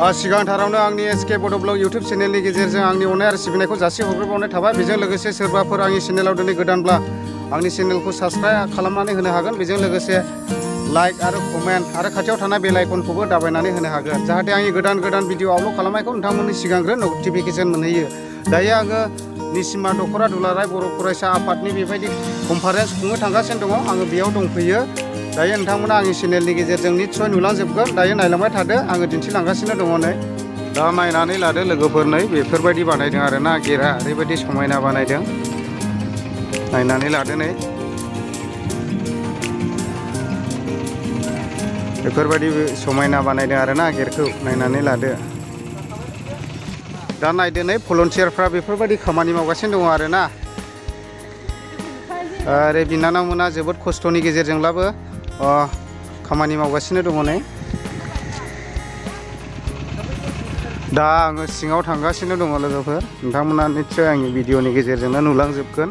सिगांथारावनो आंनि एसके बड' blog YouTube चेनेलनि गेजेरजों आंनि अननाय आरो सिबिनायखौ जासिहरग्रोबावनाय थाबाय। बेजों लोगोसे सोरबाफोर आंनि चेनेलाव दिनै गोदानब्ला आंनि चेनेलखौ साबस्क्राइब खालामनानै होनो हागोन। बेजों लोगोसे लाइक आरो कमेन्ट आरो खाथियाव थानाय बेल आइकनखौबो दाबायनानै होनो हागोन, जाहाथे आंनि गोदान भिडिअ आपल'ड खालामनायखौ नोंथांमोननि सिगांग्रो नटिफिकेसन मोनहैयो। दायो आङो निसिमा दख'रा दुलाराय बर' फरायसा आफादनि बेबायदि कनफारेन्स खुंनो थांगासिनो दङ। आङो बेयाव दंफैयो। दायो नोंथांमोना आंनि चेनेलनि गेजेरजों निस्सय नुलांजोबगोन। दायो नायलांबाय थादो, आङो दिन्थिलांगासिनो दङ। नै दा नायनानै लादो लोगोफोर, नै बेफोरबायदि बानायदों आरोना गेटआ ओरैबायदि समायना बानायदों। नायनानै लादो, नै बेफोरबायदि समायना बानायदों आरोना गेटखौ नायनानै लादो। दा नायदो, नै भलन्टियारफ्रा बेफोरबायदि खामानि मावगासिनो दङ आरोना। आरो बिनानावमोना जोबोद खस्थ'नि गेजेरजोंब्लाबो खामानि मावगासिनो दङ। नै दा आङो सिङाव थांगासिनो दङ लोगोफोर, नोंथांमोना निस्सय आंनि भिडिअनि गेजेरजोंनो नुलांजोबगोन।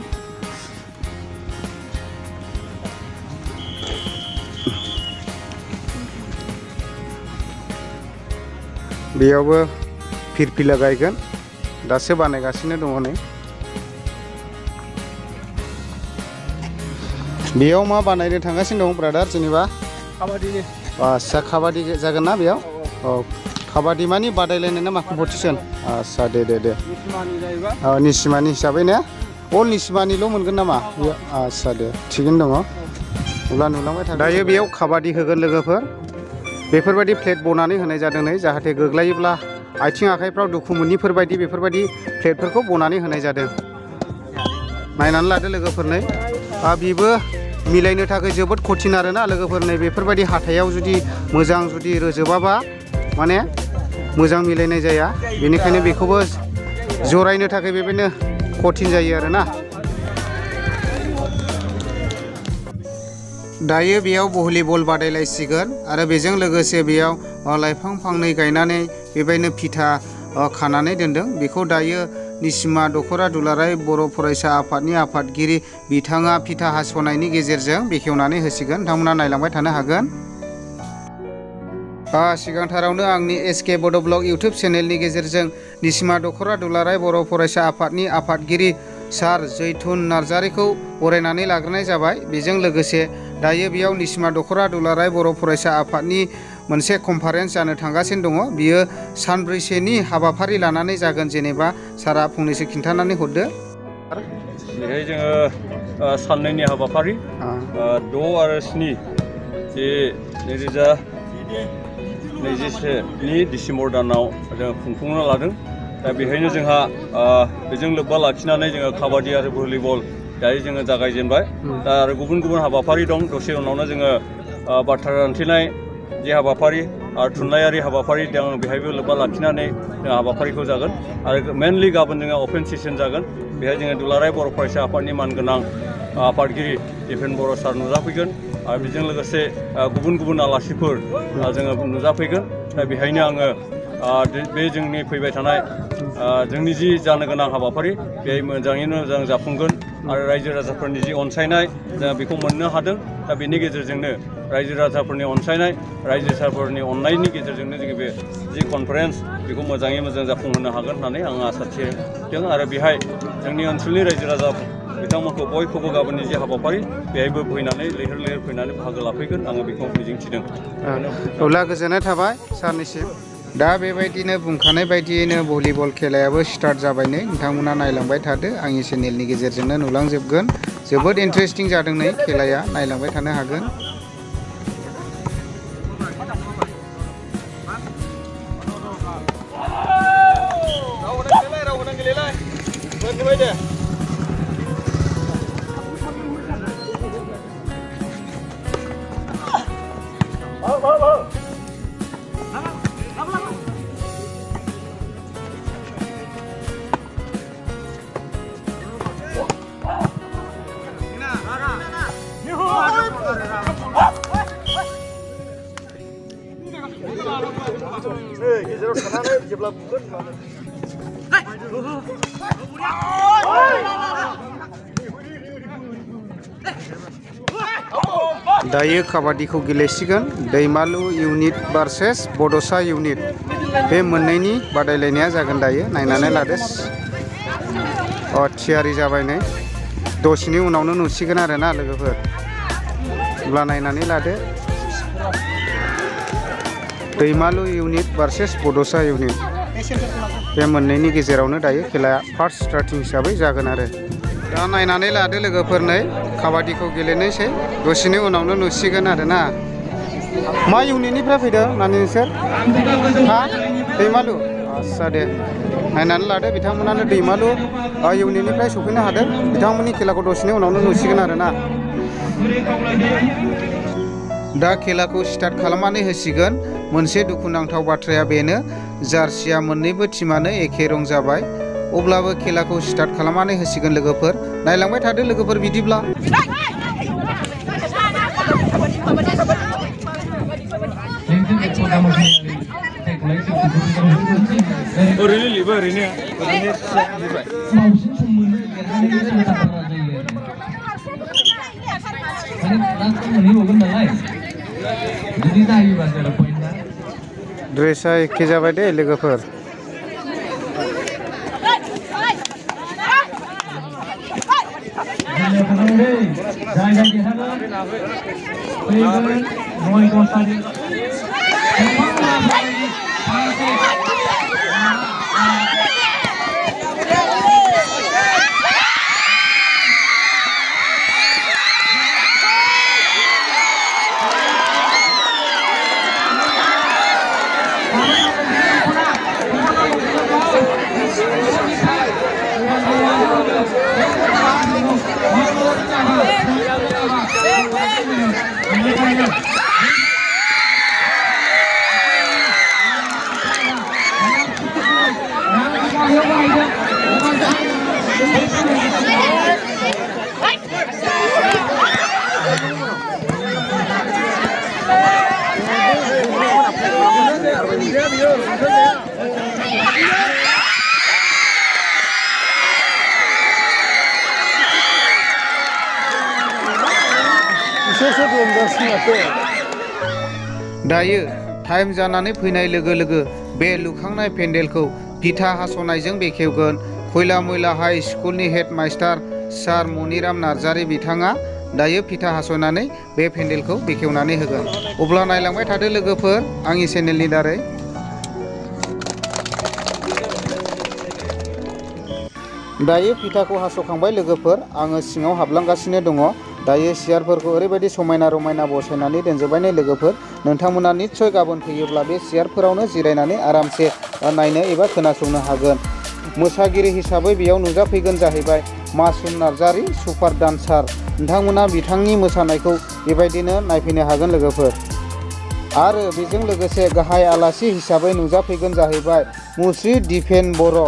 बेयावबो फिरफिला गायगोन, दासो बानायगासिनो दङ। नै बेयाव मा बानायनो थांगासिनो दं ब्रादार? जेनेबा काबादिनि। आच्छा, काबादि जागोन ना बेयाव? औ, काबादि मानि बादायलायनाय ना मा कम्पिटिसन? आच्छा, दे निसिमानि जाहैबाय। निसिमानि हिसाबै ने? अल निसिमानिल' मोनगोन नामा? आच्छा, दे थिगैनो दङ। अब्ला नुलांबाय थागोन। दायो बेयाव काबादि होगोन लोगोफोर। बेफोरबायदि प्लेट बनानै होनाय जादों, नै जाहाथे गोग्लायोब्ला आथिं आखाइफ्राव दुखु मोनिफोरबायदि बेफोरबायदि प्लेटफोरखौ बनानै होनाय जादों। नायनानै लादो लोगोफोर, नै बेबो मिलायनो थाखाय जोबोद कठिन आरोना लोगोफोर। नै बेफोरबायदि हाथायाव जुदि मोजां जुदि रोजोबाबा माने मोजां मिलायनाय जाया, बेनिखायनो बेखौबो जरायनो थाखाय बेबायदिनो कठिन जायो आरोना। दायो बेयाव भलिबल बादायलायसिगोन आरो बेजों लोगोसे बेयाव लाइफां फांनै गायनानै बेबायदिनो फिथा खानानै दोनदों। बेखौ दायो निसिमा दख'रा दुलाराय बर' फरायसा आफादनि आफादगिरि बिथाङा फिथा हास'नायनि गेजेरजों बेखेवनानै होसिगोन। नोंथांमोना नायलांबाय थानो हागोन। सिगांथारावनो आंनि एसके बड' ब्लग इउटुब चेनेलनि गेजेरजों निसिमा दख'रा दुलाराय बर' फरायसा आफादनि आफादगिरि सार जैथुन नार्जारिखौ बरायनानै लाग्रोनाय जाबाय। बेजों लोगोसे दायो बेयाव निसिमा दख'रा दुलाराय बर' फरायसा आफादनि मोनसे कनफारेन्स जानो थांगासिनो दङ। बियो सानब्रैसोनि हाबाफारि लानानै जागोन। जेनेबा सारा फंनैसो खिन्थानानै हरदो। बेहाय जोङो साननैनि हाबाफारि 6 आरो 7 जे 2021 डिसेम्बर दानाव जोङो खुंफुंनो लादों। दा बेहायनो जोंहा बेजों लोब्बा लाखिनानै जोङो काबादि आरो भलिबल दायो जोङो जागायजेनबाय। दा आरो गुबुन गुबुन हाबाफारि दं। दसे उनावनो जोङो बाथ्रा दान्थेनाय जे हाबाफारि आरो थुनलाइयारि हाबाफारि दं, बेहायबो लोब्बा लाखिनानै जों हाबाफारिखौ जागोन। आरो मेनलि गाबोन जोङो अपेन सेसन जागोन। बेहाय जोङो दुलाराय बर' फरायसा आफादनि मानगोनां आफादगिरि दिपेन बर' सार नुजाफैगोन आरो बेजों लोगोसे गुबुन गुबुन आलासिफोर जोङो नुजाफैगोन। दा बेहायनो आङो बे जोंनि फैबाय थानाय जोंनि जि जानो गोनां हाबाफारि बेहाय मोजाङैनो मोजां जाफुंगोन आरो रायजो राजाफोरनि जि अनसायनाय जों बेखौ मोननो हादों। दा बेनि गेजेरजोंनो रायजो राजाफोरनि अनसायनाय, रायजो राजाफोरनि अननायनि गेजेरजोंनो जोङो बे जि कनफारेन्स बेखौ मोजाङै मोजां जाफुंहोनो हागोन होननानै आं आसा थिदों। आरो बेहाय जोंनि ओनसोलनि रायजो राजा बिथांमोनखौ बयखौबो गाबोननि जे हाबाफारि बेहायबो फैनानै लैहोर लैहोर फैनानै बाहागो लाफैगोन, आङो बेखौ मिजिंथिदों। अब्ला गोजोननाय थाबाय सारनिसिम। दा बेबायदिनो बुंखानाय बायदियैनो भलिबल खेलायाबो स्टार्ट जाबाय। नै नोंथांमोना नायलांबाय थादो, आंनि चेनेलनि गेजेरजोंनो नुलांजोबगोन। जोबोद इन्टारेस्टिं जादों नै खेलाया, नायलांबाय थानो हागोन। गेजेराव थानानै जेब्ला बुगोन दायो काबादिखौ गेलेसिगोन दैमालु इउनिट भार्सेस बड'सा इउनिट बे मोननैनि बादायलायनाया जागोन दायो नायनानै लादो थियारि जाबाय नै दसेनि उनावनो नुसिगोन आरोना लोगोफोर अब्ला नायनानै लादो दैमालु इउनिट भार्सेस बड'सा इउनिट बे मोननैनि गेजेरावनो दायो खेलाया फार्स्ट स्टार्टिं हिसाबै जागोन आरो दा नायनानै लादो लोगोफोर नै काबादिखौ गेलेनोसै दसेनि उनावनो नुसिगोन आरोना मा इउनिटनिफ्राय फैदों नानि नोंसोर हा दैमालु आस्सा दे नायनानै लादो बिथांमोनानो दैमालु इउनिटनिफ्राय सफैनो हादों बिथांमोननि खेलाखौ दसेनि उनावनो नुसिगोन आरोना दा खेलाखौ स्टार्ट खालामनानै होसिगोन मोनसे दुखुनांथाव बाथ्राया बेनो जार्सिया मोननैबो टीमानो एखे रं जाबाय अब्लाबो खेलाखौ स्टार्ट खालामनानै होसिगोन लोगोफोर नायलांबाय थादो लोगोफोर बिदिब्ला ओरैनो लिबो ओरैनो ड्रेसा एखे जाबाय दे लोगोफोर दायो टाइम जानानै फैनाय लोगो लोगो बे लुखांनाय पेन्डेलखौ फिथा हास'नायजों बेखेवगोन खयला मैला हाई स्कुलनि हेड मास्टार सार मनिराम नार्जारी बिथाङा दायो फिथा हास'नानै बे पेन्डेलखौ बेखेवनानै होगोन अब्ला नायलांबाय थादो लोगोफोर आंनि चेनेलनि दारै दायो फिथाखौ हास'खांबाय लोगोफोर आङो सिङाव हाबलांगासिनो दङ दायो सियारफोरखौ ओरैबायदि समायना रमायना बसायनानै दोनजोबबाय लोगोफोर नोंथांमोना निस्सय गाबोन फैयोब्ला बे सियारफोरावनो जिरायनानै आरामसे नायनो एबा खोनासंनो हागोन मोसागिरि हिसाबै बेयाव नुजाफैगोन जाहैबाय मासुम नार्जारी सुपार डान्सार नोंथांमोना बिथांनि मोसानायखौ बेबायदिनो नायफैनो हागोन लोगोफोर आरो बेजों लोगोसे गाहाय आलासि हिसाबै नुजाफैगोन जाहैबाय मुस्रि दिपेन बर'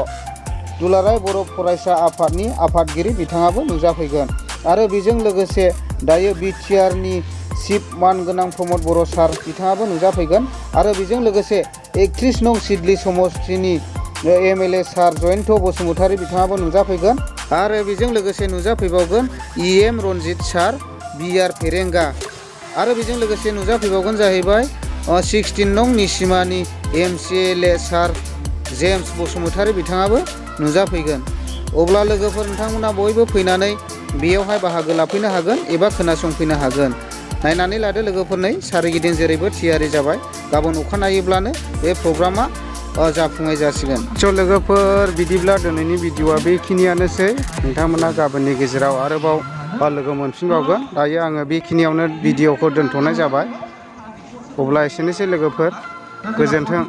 दुलाराय बर' फरायसा आफादनि आफादगिरि बिथाङाबो नुजाफैगोन आरो बेजों लोगोसे दायो बिटिआरनि चिफ मानगोनां प्रमद बर' सार बिथाङाबो नुजाफैगोन आरो बेजों लोगोसे 31 नं सिडली समष्टिनि एमएलए सार जयन्त बसुमतारी बिथाङाबो नुजाफैगोन आरो बेजों लोगोसे नुजाफैबावगोन इएम रनजित सार बिआर फेरेंगा आरो बेजों लोगोसे नुजाफैबावगोन जाहैबाय 16 नं निसिमानि एमसिएलए सार जेम्स बसुमतारी बिथाङाबो नुजाफैगोन अब्ला लोगोफोर नोंथांमोना बयबो फैनानै बेयावहाय बाहागो लाफैनो हागोन एबा खोनासंफैनो हागोन नायनानै लादो लोगोफोरनै सारिगिदिं जेरैबो थियारि जाबाय गाबोन अखानायैब्लानो बे प्रग्रामा जाफुंनाय जासिगोन स' लोगोफोर बिदिब्ला दिनैनि भिडिअआ बेखिनियानोसै नोंथांमोना गाबोननि गेजेराव आरोबाव लोगो मोनफिनबावगोन दायो आङो बेखिनियावनो भिडिअखौ दोनथ'नाय जाबाय अब्ला एसेनोसै लोगोफोर गोजोन्थों